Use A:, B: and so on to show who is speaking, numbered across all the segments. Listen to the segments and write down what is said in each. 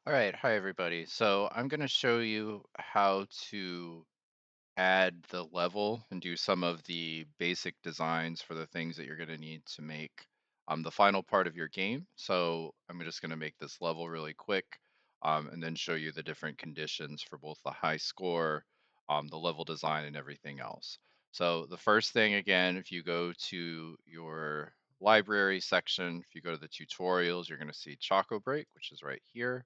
A: All right, hi everybody. So I'm going to show you how to add the level and do some of the basic designs for the things that you're going to need to make the final part of your game. So I'm just going to make this level really quick and then show you the different conditions for both the high score, the level design, and everything else. So the first thing, again, if you go to your library section, if you go to the tutorials, you're going to see Chocobreak, which is right here.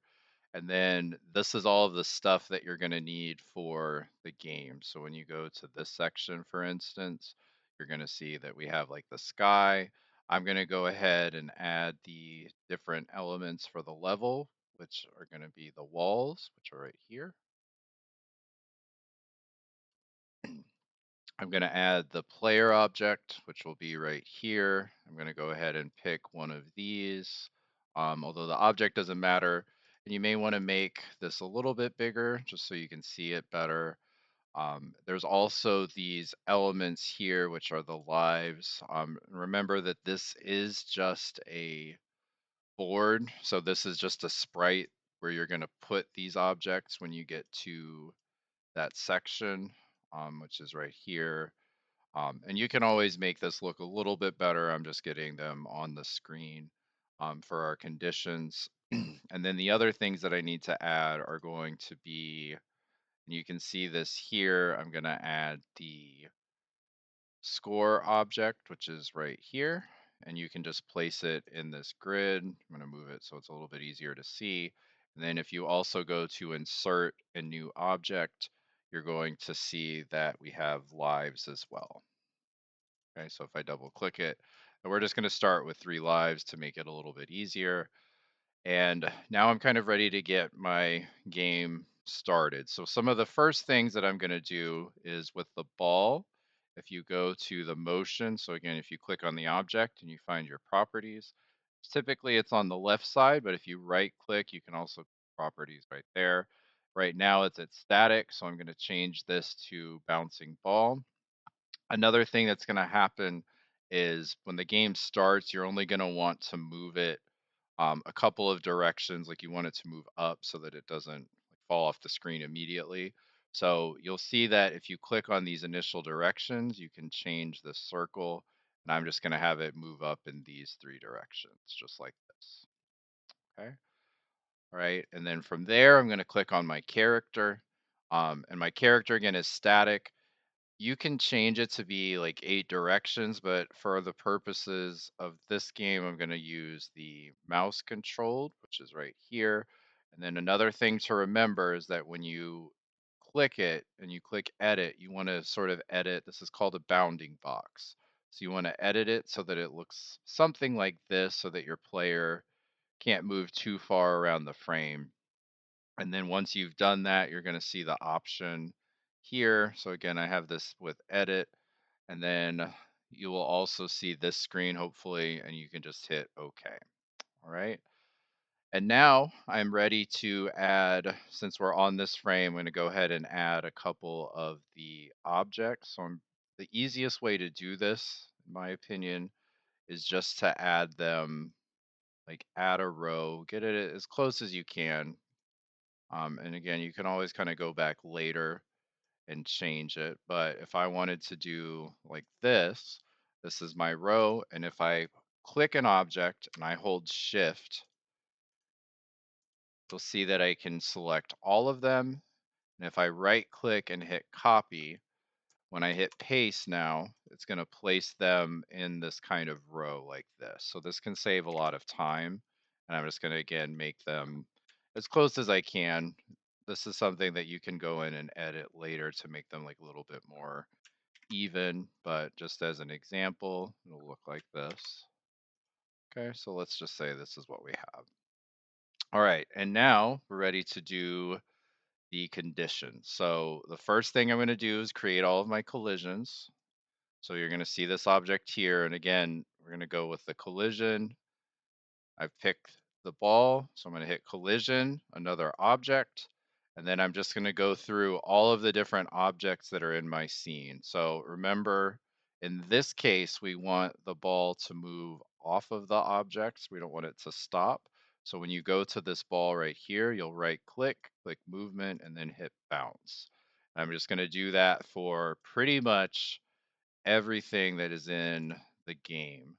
A: And then this is all of the stuff that you're going to need for the game. So when you go to this section, for instance, you're going to see that we have like the sky. I'm going to go ahead and add the different elements for the level, which are going to be the walls, which are right here. I'm going to add the player object, which will be right here. I'm going to go ahead and pick one of these, although the object doesn't matter. And you may want to make this a little bit bigger just so you can see it better. There's also these elements here, which are the lives. Remember that this is just a board. So this is just a sprite where you're going to put these objects when you get to that section, which is right here. And you can always make this look a little bit better. I'm just getting them on the screen for our conditions. And then the other things that I need to add are going to be, and you can see this here, I'm going to add the score object, which is right here. And you can just place it in this grid. I'm going to move it so it's a little bit easier to see. And then if you also go to insert a new object, you're going to see that we have lives as well. Okay, so if I double click it, and we're just going to start with 3 lives to make it a little bit easier. And now I'm kind of ready to get my game started. So some of the first things that I'm going to do is with the ball. If you go to the motion, so again, if you click on the object and you find your properties, typically it's on the left side, but if you right click, you can also properties right there. Right now it's at static, so I'm going to change this to bouncing ball. Another thing that's going to happen is when the game starts, you're only going to want to move it a couple of directions. Like you want it to move up so that it doesn't like, fall off the screen immediately. So you'll see that if you click on these initial directions, you can change the circle. And I'm just going to have it move up in these 3 directions, just like this. Okay. All right. And then from there, I'm going to click on my character. And my character, again, is static. You can change it to be like 8 directions, but for the purposes of this game, I'm going to use the mouse controlled, which is right here. And then another thing to remember is that when you click it and you click edit, you want to sort of edit. This is called a bounding box. So you want to edit it so that it looks something like this so that your player can't move too far around the frame. And then once you've done that, you're going to see the option here. So again, I have this with edit, and then you will also see this screen, hopefully, and you can just hit OK. All right. And now I'm ready to add, since we're on this frame, I'm going to go ahead and add a couple of the objects. So the easiest way to do this, in my opinion, is just to add them, like add a row, get it as close as you can. And again, you can always kind of go back later and change it. But if I wanted to do like this is my row. And if I click an object and I hold shift, you'll see that I can select all of them. And if I right click and hit copy, when I hit paste now, it's going to place them in this kind of row like this. So this can save a lot of time. And I'm just going to, again, make them as close as I can. This is something that you can go in and edit later to make them like a little bit more even, but just as an example, it'll look like this. Okay, so let's just say this is what we have. All right, and now we're ready to do the conditions. So the first thing I'm going to do is create all of my collisions. So you're going to see this object here. And again, we're going to go with the collision. I've picked the ball. So I'm going to hit collision, another object. And then I'm just going to go through all of the different objects that are in my scene. So remember, in this case, we want the ball to move off of the objects. We don't want it to stop. So when you go to this ball right here, you'll right click, click movement, and then hit bounce. I'm just going to do that for pretty much everything that is in the game.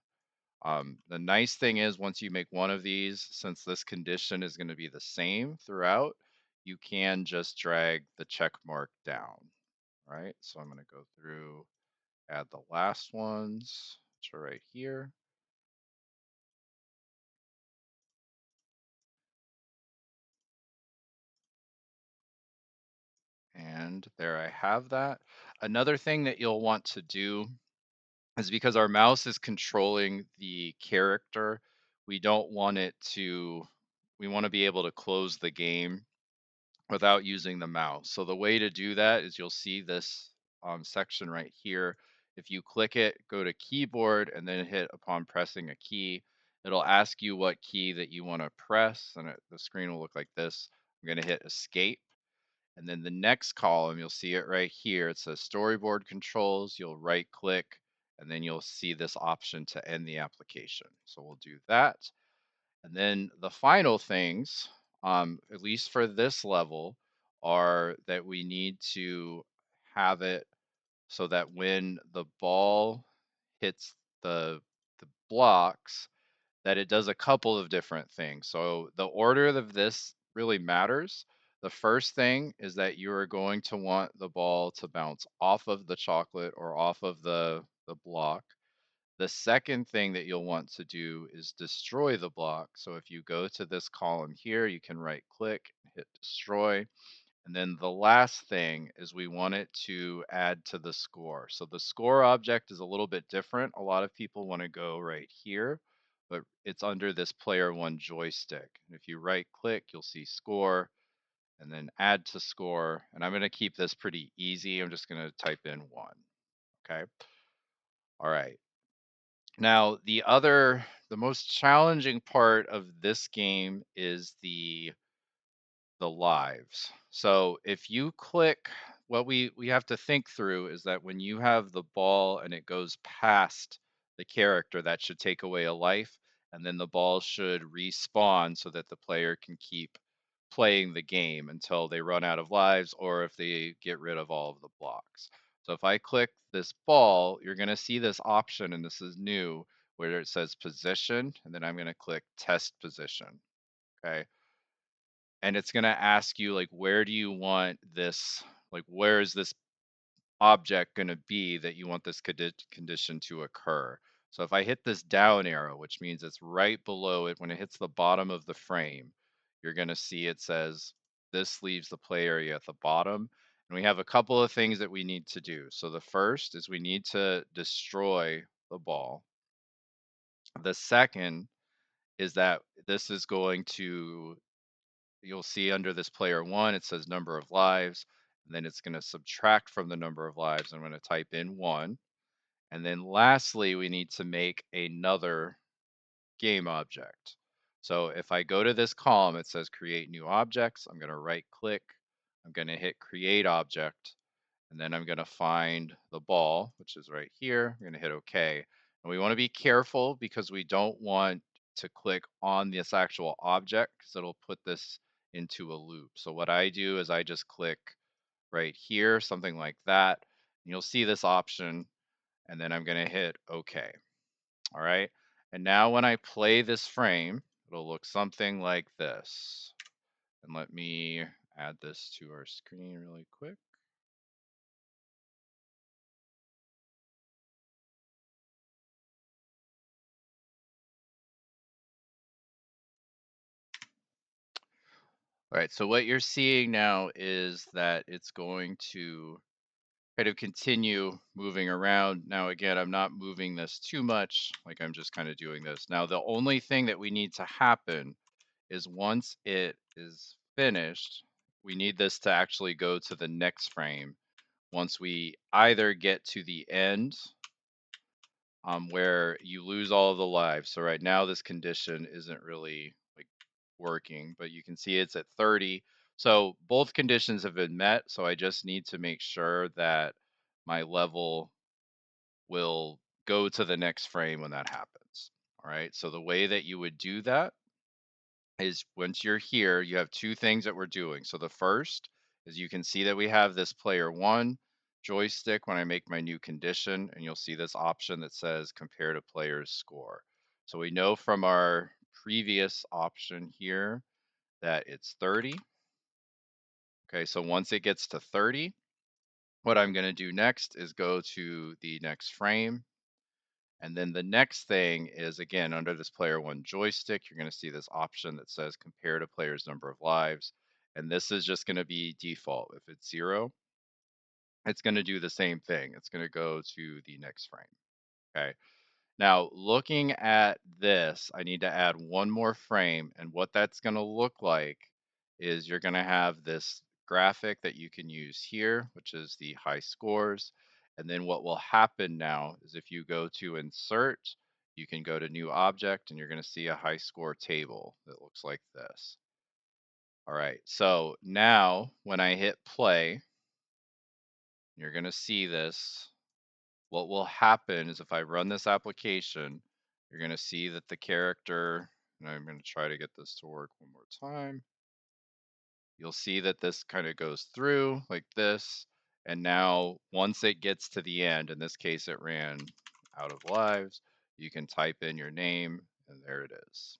A: The nice thing is once you make one of these, since this condition is going to be the same throughout, you can just drag the check mark down, right? So I'm going to go through, add the last ones, which are right here. And there I have that. Another thing that you'll want to do is because our mouse is controlling the character, we don't want it to, we want to be able to close the game without using the mouse. So the way to do that is you'll see this section right here. If you click it, go to keyboard and then hit upon pressing a key, it'll ask you what key that you want to press and the screen will look like this. I'm going to hit escape. And then the next column, you'll see it right here. It says storyboard controls. You'll right click and then you'll see this option to end the application. So we'll do that. And then the final things, at least for this level, are that we need to have it so that when the ball hits the blocks, that it does a couple of different things. So the order of this really matters. The first thing is that you are going to want the ball to bounce off of the chocolate or off of the block. The second thing that you'll want to do is destroy the block. So if you go to this column here, you can right click, hit destroy. And then the last thing is we want it to add to the score. So the score object is a little bit different. A lot of people want to go right here, but it's under this player one joystick. And if you right click, you'll see score and then add to score. And I'm going to keep this pretty easy. I'm just going to type in one. Okay. All right. Now, the most challenging part of this game is the lives. So if you click, what we have to think through is that when you have the ball and it goes past the character, that should take away a life, and then the ball should respawn so that the player can keep playing the game until they run out of lives or if they get rid of all of the blocks. So if I click this ball, you're going to see this option, and this is new, where it says position, and then I'm going to click test position. Okay. And it's going to ask you like where do you want this, like where is this object going to be that you want this condition to occur. So if I hit this down arrow, which means it's right below it, when it hits the bottom of the frame, you're going to see it says this leaves the play area at the bottom. And we have a couple of things that we need to do. So the first is we need to destroy the ball. The second is that this is going to, you'll see under this player one, it says number of lives, and then it's going to subtract from the number of lives. I'm going to type in one. And then lastly, we need to make another game object. So if I go to this column, it says create new objects. I'm going to right click. I'm going to hit create object. And then I'm going to find the ball, which is right here. I'm going to hit OK. And we want to be careful because we don't want to click on this actual object because it'll put this into a loop. So what I do is I just click right here, something like that. And you'll see this option, and then I'm going to hit OK. All right. And now when I play this frame, it'll look something like this. And let me add this to our screen really quick. All right, so what you're seeing now is that it's going to kind of continue moving around. Now, again, I'm not moving this too much, like I'm just kind of doing this. Now, the only thing that we need to happen is once it is finished, we need this to actually go to the next frame. Once we either get to the end where you lose all of the lives. So right now this condition isn't really like working, but you can see it's at 30. So both conditions have been met. So I just need to make sure that my level will go to the next frame when that happens. All right. So the way that you would do that is once you're here, you have two things that we're doing. So the first is you can see that we have this player one joystick when I make my new condition, and you'll see this option that says compare to player's score. So we know from our previous option here that it's 30. Okay, so once it gets to 30, what I'm going to do next is go to the next frame. And then the next thing is, again, under this player one joystick, you're going to see this option that says compare to player's number of lives. And this is just going to be default. If it's 0, it's going to do the same thing. It's going to go to the next frame. Okay. Now, looking at this, I need to add one more frame. And what that's going to look like is you're going to have this graphic that you can use here, which is the high scores. And then what will happen now is if you go to insert, you can go to new object and you're going to see a high score table that looks like this. All right. So now when I hit play, you're going to see this. What will happen is if I run this application, you're going to see that the character, and I'm going to try to get this to work one more time. You'll see that this kind of goes through like this. And now once it gets to the end, in this case, it ran out of lives, you can type in your name and there it is.